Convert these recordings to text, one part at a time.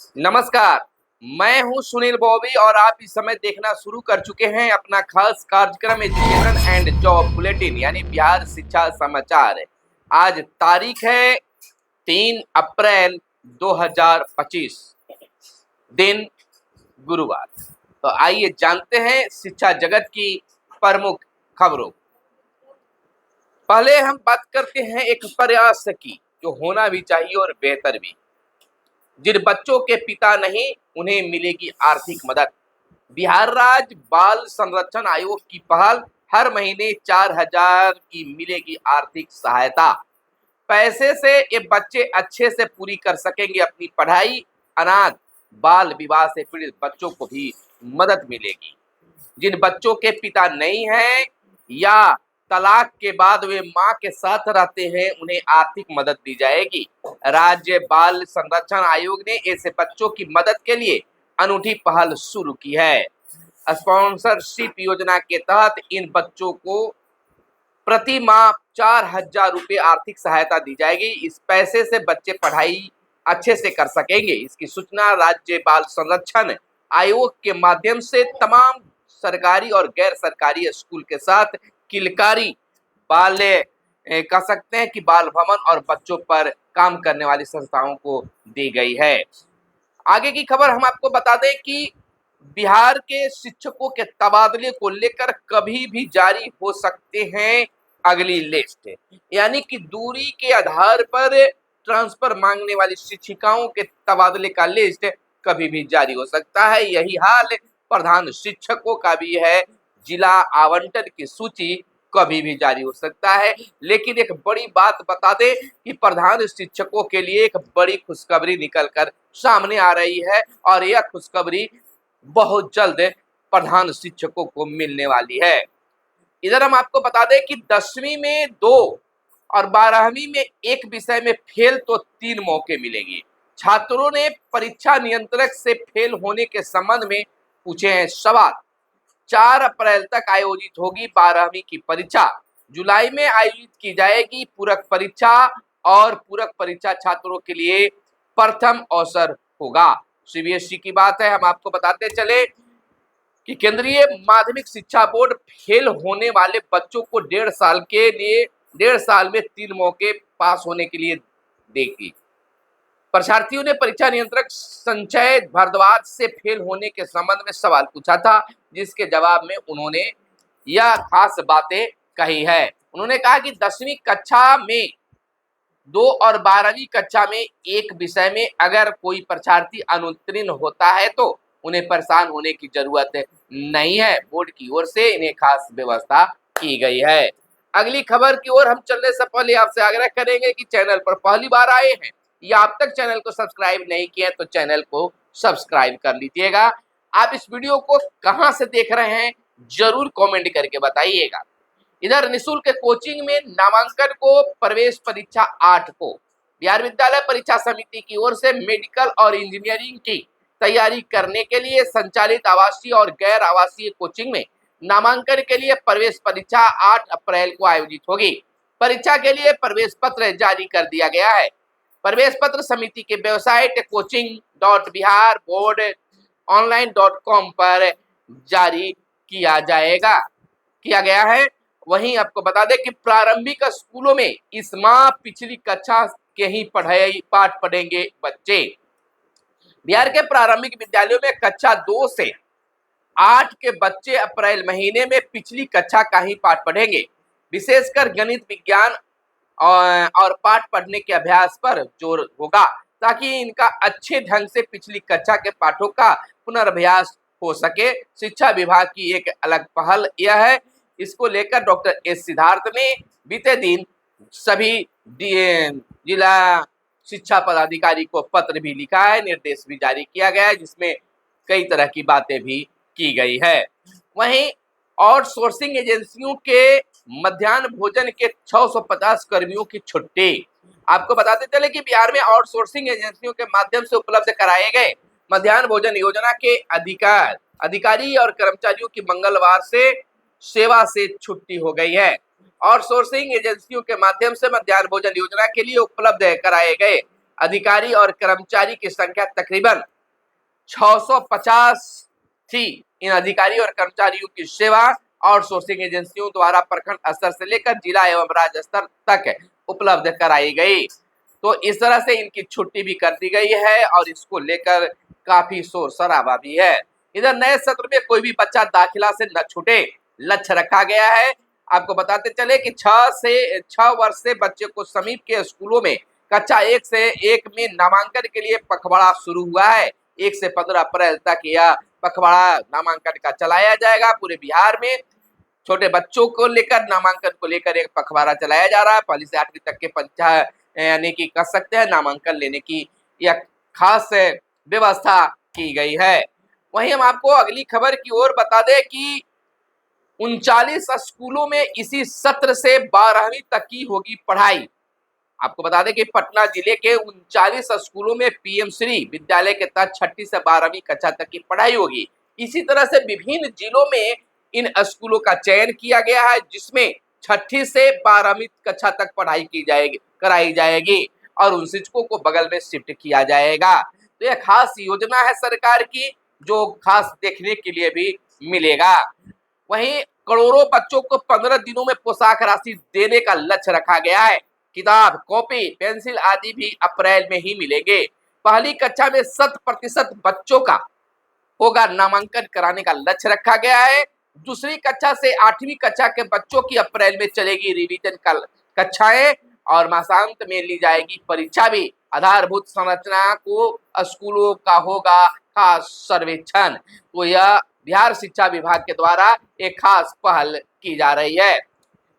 नमस्कार, मैं हूं सुनील बॉबी और आप इस समय देखना शुरू कर चुके हैं अपना खास कार्यक्रम एजुकेशन एंड जॉब बुलेटिन यानी बिहार शिक्षा समाचार। आज तारीख है 3 अप्रैल 2025, दिन गुरुवार। तो आइए जानते हैं शिक्षा जगत की प्रमुख खबरों। पहले हम बात करते हैं एक प्रयास की जो होना भी चाहिए और बेहतर भी। जिन बच्चों के पिता नहीं उन्हें मिलेगी आर्थिक मदद। बिहार राज्य बाल संरक्षण आयोग की पहल, हर महीने 4,000 की मिलेगी आर्थिक सहायता। पैसे से ये बच्चे अच्छे से पूरी कर सकेंगे अपनी पढ़ाई। अनाथ बाल विवाह से पीड़ित बच्चों को भी मदद मिलेगी। जिन बच्चों के पिता नहीं हैं या तलाक के बाद वे मां के साथ रहते हैं उन्हें आर्थिक मदद दी जाएगी। राज्य बाल संरक्षण आयोग ने ऐसे बच्चों की मदद के लिए अनूठी पहल शुरू की है। स्पॉन्सरशिप योजना के तहत इन बच्चों को प्रति माह 4,000 रुपये आर्थिक सहायता दी जाएगी। इस पैसे से बच्चे पढ़ाई अच्छे से कर सकेंगे। इसकी सूचना राज्य बाल संरक्षण आयोग के माध्यम से तमाम सरकारी और गैर सरकारी स्कूल के साथ किलकारी बाल कह सकते हैं कि बाल भवन और बच्चों पर काम करने वाली संस्थाओं को दी गई है। आगे की खबर हम आपको बता दें कि बिहार के शिक्षकों के तबादले को लेकर कभी भी जारी हो सकते हैं अगली लिस्ट, यानी कि दूरी के आधार पर ट्रांसफर मांगने वाली शिक्षिकाओं के तबादले का लिस्ट कभी भी जारी हो सकता है। यही हाल प्रधान शिक्षकों का भी है। जिला आवंटन की सूची कभी भी जारी हो सकता है। लेकिन एक बड़ी बात बता दें कि प्रधान शिक्षकों के लिए एक बड़ी खुशखबरी निकलकर सामने आ रही है और यह खुशखबरी बहुत जल्द प्रधान शिक्षकों को मिलने वाली है। इधर हम आपको बता दें कि 10वीं में 2 और 12वीं में 1 विषय में फेल तो 3 मौके मिलेंगे। छात्रों ने परीक्षा नियंत्रक से फेल होने के संबंध में पूछे हैं सवाल। 4 अप्रैल तक आयोजित होगी 12वीं की परीक्षा। जुलाई में आयोजित की जाएगी पूरक परीक्षा और पूरक परीक्षा छात्रों के लिए प्रथम अवसर होगा। सीबीएसई की बात है, हम आपको बताते चले कि केंद्रीय माध्यमिक शिक्षा बोर्ड फेल होने वाले बच्चों को 1.5 साल में 3 मौके पास होने के लिए देगी। परीक्षार्थियों ने परीक्षा नियंत्रक संजय भारद्वाज से फेल होने के संबंध में सवाल पूछा था, जिसके जवाब में उन्होंने यह खास बातें कही है। उन्होंने कहा कि 10वीं कक्षा में 2 और 12वीं कक्षा में 1 विषय में अगर कोई परीक्षार्थी अनुत्तीर्ण होता है तो उन्हें परेशान होने की जरूरत नहीं है। बोर्ड की ओर से इन्हें खास व्यवस्था की गई है। अगली खबर की ओर हम चलने से पहले आपसे आग्रह करेंगे कि चैनल पर पहली बार आए हैं या अब तक चैनल को सब्सक्राइब नहीं किया तो चैनल को सब्सक्राइब कर लीजिएगा। आप इस वीडियो को कहां से देख रहे हैं जरूर कमेंट करके बताइएगा। इधर निःशुल्क कोचिंग में नामांकन को प्रवेश परीक्षा 8 को बिहार विद्यालय परीक्षा समिति की ओर से मेडिकल और इंजीनियरिंग की तैयारी करने के लिए संचालित आवासीय और गैर आवासीय कोचिंग में नामांकन के लिए प्रवेश परीक्षा 8 अप्रैल को आयोजित होगी। परीक्षा के लिए प्रवेश पत्र जारी कर दिया गया है। प्रवेश पत्र समिति के वेबसाइट coaching.biharboardonline.com पर जारी किया गया है। वहीं आपको बता दें कि प्रारंभिक स्कूलों में इस माह पिछली कक्षा के ही पाठ पढ़ेंगे बच्चे। बिहार के प्रारंभिक विद्यालयों में कक्षा 2 से 8 के बच्चे अप्रैल महीने में पिछली कक्षा का ही पाठ पढ़ेंगे। विशेषकर गणित, विज्ञान और पाठ पढ़ने के अभ्यास पर जोर होगा ताकि इनका अच्छे ढंग से पिछली कक्षा के पाठों का पुनर्अभ्यास हो सके। शिक्षा विभाग की एक अलग पहल यह है। इसको लेकर डॉक्टर एस सिद्धार्थ ने बीते दिन सभी जिला शिक्षा पदाधिकारी को पत्र भी लिखा है, निर्देश भी जारी किया गया है, जिसमें कई तरह की बातें भी की गई है। वहीं आउटसोर्सिंग एजेंसियों के मध्याह्न भोजन के 650 कर्मियों की छुट्टी। आपको बताते चले कि बिहार में आउटसोर्सिंग एजेंसियों के माध्यम से उपलब्ध कराए गए मध्याह्न भोजन योजना के अधिकारी और कर्मचारियों की मंगलवार से सेवा से छुट्टी हो गई है। आउटसोर्सिंग एजेंसियों के माध्यम से मध्याह्न भोजन योजना के लिए उपलब्ध कराए गए अधिकारी और कर्मचारी की संख्या तकरीबन 650 थी। इन अधिकारी और कर्मचारियों की सेवा आउटसोर्सिंग एजेंसियों द्वारा प्रखंड स्तर से लेकर जिला एवं राज्य स्तर तक उपलब्ध कराई गई। तो इस तरह से इनकी छुट्टी भी कर दी गई है और इसको लेकर काफी शोर शराबा भी है। इधर नए सत्र में कोई भी बच्चा दाखिला से न छूटे, लक्ष्य रखा गया है। आपको बताते चले कि 6 वर्ष से बच्चे को समीप के स्कूलों में कक्षा 1 से 1 में नामांकन के लिए पखवाड़ा शुरू हुआ है। 1 से 15 अप्रैल तक यह पखवाड़ा नामांकन का चलाया जाएगा। पूरे बिहार में छोटे बच्चों को लेकर नामांकन को लेकर एक पखवाड़ा चलाया जा रहा है। 1 से 8वीं तक के पंचायत यानी कि कह सकते हैं नामांकन लेने की यह खास व्यवस्था की गई है। वहीं हम आपको अगली खबर की ओर बता दें कि 39 स्कूलों में इसी सत्र से 12वीं तक की होगी पढ़ाई। आपको बता दें कि पटना जिले के 39 स्कूलों में पीएम श्री विद्यालय के तहत 6ठी से 12वीं कक्षा तक की पढ़ाई होगी। इसी तरह से विभिन्न जिलों में इन स्कूलों का चयन किया गया है, जिसमें 6ठी से 12वीं कक्षा तक पढ़ाई की जाएगी, कराई जाएगी और उन शिक्षकों को बगल में शिफ्ट किया जाएगा। तो यह खास योजना है सरकार की, जो खास देखने के लिए भी मिलेगा। वहीं करोड़ों बच्चों को 15 दिनों में पोशाक राशि देने का लक्ष्य रखा गया है। किताब, कॉपी, पेंसिल आदि भी अप्रैल में ही मिलेंगे। पहली कक्षा में 100% बच्चों का होगा नामांकन कराने का लक्ष्य रखा गया है। दूसरी कक्षा से 8वीं कक्षा के बच्चों की अप्रैल में चलेगी रिवीजन कक्षाएं और मासांत में ली जाएगी परीक्षा भी। आधारभूत संरचना को स्कूलों का होगा खास सर्वेक्षण। तो यह बिहार शिक्षा विभाग के द्वारा एक खास पहल की जा रही है।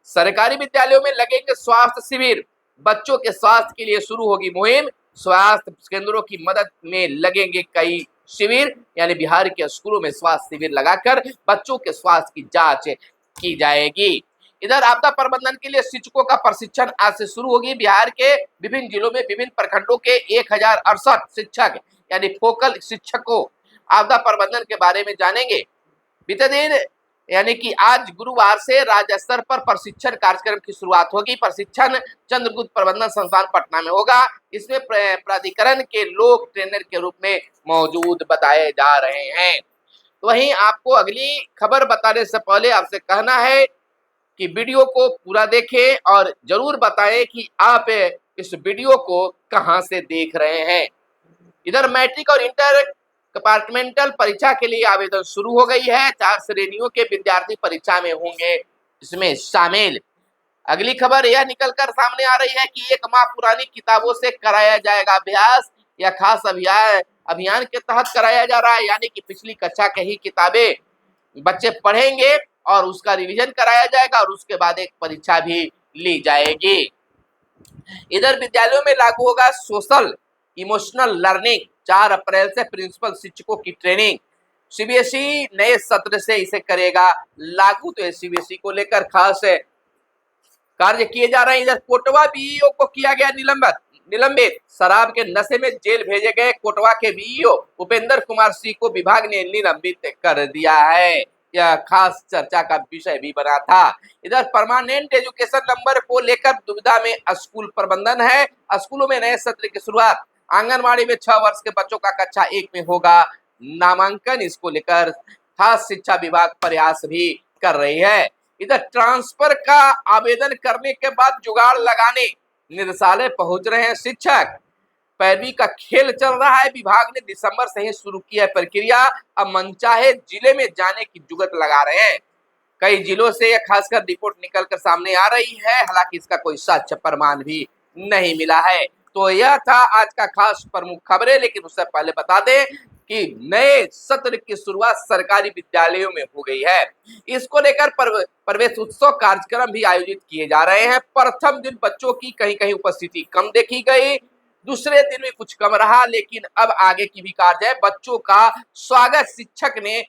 सरकारी विद्यालयों में लगेंगे स्वास्थ्य शिविर। बच्चों के स्वास्थ्य के लिए शुरू होगी मुहिम। स्वास्थ्य केंद्रों की मदद में लगेंगे कई शिविर, यानी बिहार के स्कूलों में स्वास्थ्य शिविर लगाकर बच्चों के स्वास्थ्य की जांच की जाएगी। इधर आपदा प्रबंधन के लिए शिक्षकों का प्रशिक्षण आज से शुरू होगी। बिहार के विभिन्न जिलों में विभिन्न प्रखंडों के 1068 शिक्षक यानी फोकल शिक्षकों आपदा प्रबंधन के बारे में जानेंगे। बीते दिन यानी कि आज गुरुवार से राज्य स्तर पर प्रशिक्षण कार्यक्रम की शुरुआत होगी। प्रशिक्षण चंद्रगुप्त प्रबंधन संस्थान पटना में होगा। इसमें प्राधिकरण के लोग ट्रेनर के रूप में मौजूद बताए जा रहे हैं। तो वहीं आपको अगली खबर बताने से पहले आपसे कहना है कि वीडियो को पूरा देखें और जरूर बताएं कि आप इस वीडियो को कहां से देख रहे हैं। इधर मैट्रिक और इंटर कंपार्टमेंटल परीक्षा के लिए आवेदन शुरू हो गई है। 4 श्रेणियों के विद्यार्थी परीक्षा में होंगे इसमें शामिल। अगली खबर यह निकलकर सामने आ रही है कि 1 माह पुरानी किताबों से कराया जाएगा अभ्यास। यह खास अभियान के तहत कराया जा रहा है, यानी कि पिछली कक्षा के ही किताबें बच्चे पढ़ेंगे और उसका रिवीजन कराया जाएगा और उसके बाद एक परीक्षा भी ली जाएगी। इधर विद्यालयों में लागू होगा सोशल इमोशनल लर्निंग। 4 अप्रैल से प्रिंसिपल शिक्षकों की ट्रेनिंग। सीबीएसई नए सत्र से इसे करेगा लागू। तो सीबीएसई को लेकर खास कार्य किए जा रहे हैं। इधर कोटवा बीईओ को किया गया निलंबित। शराब के नशे में जेल भेजे गए कोटवा के बीईओ उपेंद्र कुमार सिंह को विभाग ने निलंबित कर दिया है। यह खास चर्चा का विषय भी बना था। इधर परमानेंट एजुकेशन नंबर को लेकर दुविधा में स्कूल प्रबंधन है। स्कूलों में नए सत्र की शुरुआत। आंगनबाड़ी में 6 वर्ष के बच्चों का कक्षा 1 में होगा नामांकन। इसको लेकर खास शिक्षा विभाग प्रयास भी कर रही है। इधर ट्रांसफर का आवेदन करने के बाद जुगाड़ लगाने निदेशालय पहुंच रहे हैं शिक्षक। पैरवी का खेल चल रहा है। विभाग ने दिसंबर से ही शुरू किया है प्रक्रिया। अब मनचाहे जिले में जाने की जुगत लगा रहे हैं। कई जिलों से यह खासकर रिपोर्ट निकलकर सामने आ रही है, हालांकि इसका कोई साक्ष्य प्रमाण भी नहीं मिला है। तो यह था आज का खास प्रमुख खबरें, लेकिन उससे पहले बता दें कि नए सत्र की शुरुआत सरकारी विद्यालयों में हो गई है। इसको लेकर प्रवेश उत्सव कार्यक्रम भी आयोजित किए जा रहे हैं। प्रथम दिन बच्चों की कहीं कहीं उपस्थिति कम देखी गई, दूसरे दिन भी कुछ कम रहा, लेकिन अब आगे की भी कार्य है। बच्चों का स्वागत शिक्षक ने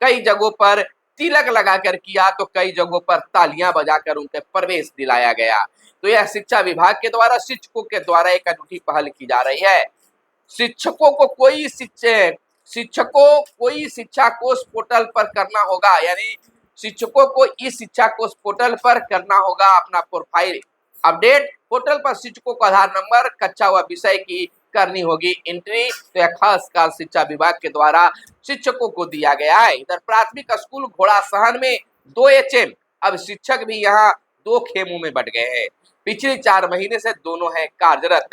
कई जगहों पर तिलक लगाकर किया, तो कई जगहों पर तालियां बजाकर उनके प्रवेश दिलाया गया। तो यह शिक्षा विभाग के द्वारा शिक्षकों के द्वारा एक अनूठी पहल की जा रही है। शिक्षकों को कोई शिक्षा कोष पोर्टल पर करना होगा, यानी शिक्षकों को इस शिक्षा कोष पोर्टल पर करना होगा अपना प्रोफाइल अपडेट। पोर्टल पर शिक्षकों को आधार नंबर, कक्षा व विषय की करनी होगी एंट्री। तो यह खासकर शिक्षा विभाग के द्वारा शिक्षकों को दिया गया है। इधर प्राथमिक स्कूल घोड़ासहन में 2 HM, अब शिक्षक भी यहाँ 2 खेमों में बट गए हैं। पिछले 4 महीने से दोनों हैं कार्यरत।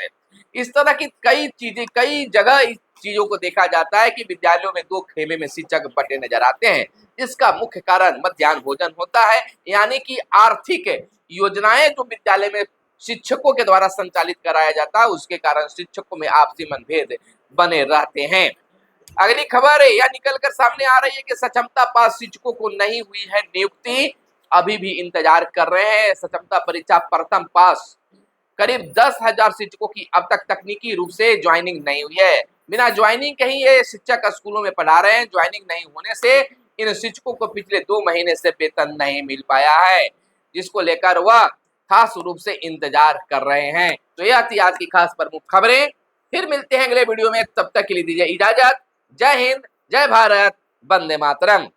इस तरह की कई जगह इस चीजों को देखा जाता है कि विद्यालयों में 2 खेमे में शिक्षक बटे नजर आते हैं। इसका मुख्य कारण मध्याह्न भोजन होता है, यानी कि आर्थिक योजनाएं जो विद्यालय में शिक्षकों के द्वारा संचालित कराया जाता है, उसके कारण शिक्षकों में आपसी मनभेद बने रहते हैं। अगली खबर यह निकलकर सामने आ रही है कि सक्षमता पास शिक्षकों को नहीं हुई है नियुक्ति, अभी भी इंतजार कर रहे हैं। सक्षमता परीक्षा प्रथम पास करीब 10,000 शिक्षकों की अब तक तकनीकी रूप से ज्वाइनिंग नहीं हुई है। बिना ज्वाइनिंग के ही ये शिक्षक स्कूलों में पढ़ा रहे हैं। ज्वाइनिंग नहीं होने से इन शिक्षकों को पिछले 2 महीने से वेतन नहीं मिल पाया है, जिसको लेकर वह खास रूप से इंतजार कर रहे हैं। तो यह थी आज की खास प्रमुख खबरें। फिर मिलते हैं अगले वीडियो में, तब तक के लिए दीजिए इजाजत। जय हिंद, जय भारत, वंदे मातरम।